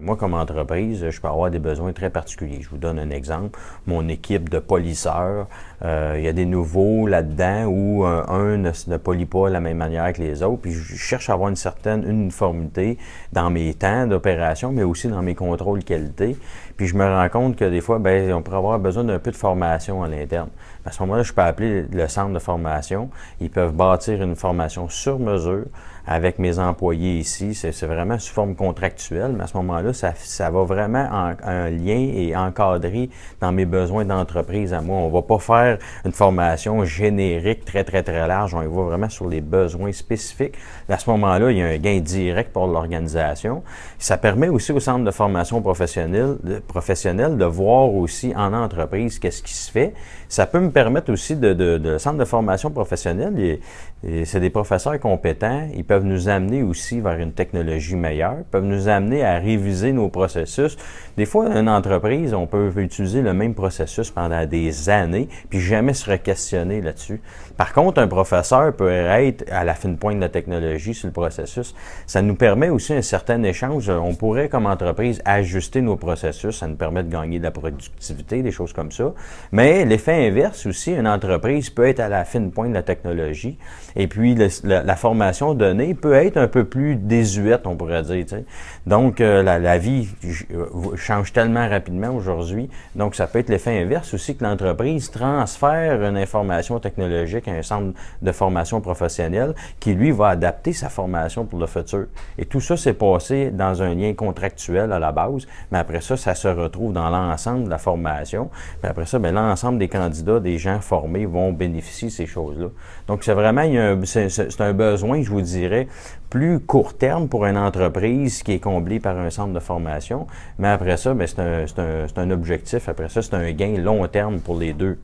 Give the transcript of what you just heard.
Moi, comme entreprise, je peux avoir des besoins très particuliers. Je vous donne un exemple. Mon équipe de polisseurs, il y a des nouveaux là-dedans où un ne polie pas de la même manière que les autres. Puis je cherche à avoir une certaine uniformité dans mes temps d'opération, mais aussi dans mes contrôles qualité. Puis je me rends compte que des fois, on pourrait avoir besoin d'un peu de formation à l'interne. À ce moment-là, je peux appeler le centre de formation. Ils peuvent bâtir une formation sur mesure avec mes employés ici. C'est vraiment sous forme contractuelle, mais à ce moment-là, ça va vraiment un lien et encadré dans mes besoins d'entreprise à moi. On ne va pas faire une formation générique très, très, très large. On y va vraiment sur les besoins spécifiques. À ce moment-là, il y a un gain direct pour l'organisation. Ça permet aussi au centre de formation professionnelle de voir aussi en entreprise qu'est-ce qui se fait. Ça peut me permettre aussi de centre de formation professionnelle, c'est des professeurs compétents. Ils peuvent nous amener aussi vers une technologie meilleure, peuvent nous amener à réviser nos processus. Des fois, une entreprise, on peut utiliser le même processus pendant des années, puis jamais se re-questionner là-dessus. Par contre, un professeur peut être à la fine pointe de la technologie sur le processus. Ça nous permet aussi un certain échange. On pourrait, comme entreprise, ajuster nos processus. Ça nous permet de gagner de la productivité, des choses comme ça. Mais l'effet inverse aussi, une entreprise peut être à la fine pointe de la technologie. Et puis, la formation donnée peut être un peu plus désuète, on pourrait dire. T'sais. Donc, la vie change tellement rapidement aujourd'hui. Donc, ça peut être l'effet inverse aussi que l'entreprise transfère une information technologique à un centre de formation professionnelle qui, lui, va adapter sa formation pour le futur. Et tout ça s'est passé dans un lien contractuel à la base, mais après ça, ça se retrouve dans l'ensemble de la formation. Puis après ça, l'ensemble des candidats, des gens formés vont bénéficier de ces choses-là. Donc, c'est vraiment, c'est un besoin, je vous dirais, plus court terme pour une entreprise qui est comblée par un centre de formation. Mais après ça, c'est un objectif. Après ça, c'est un gain long terme pour les deux.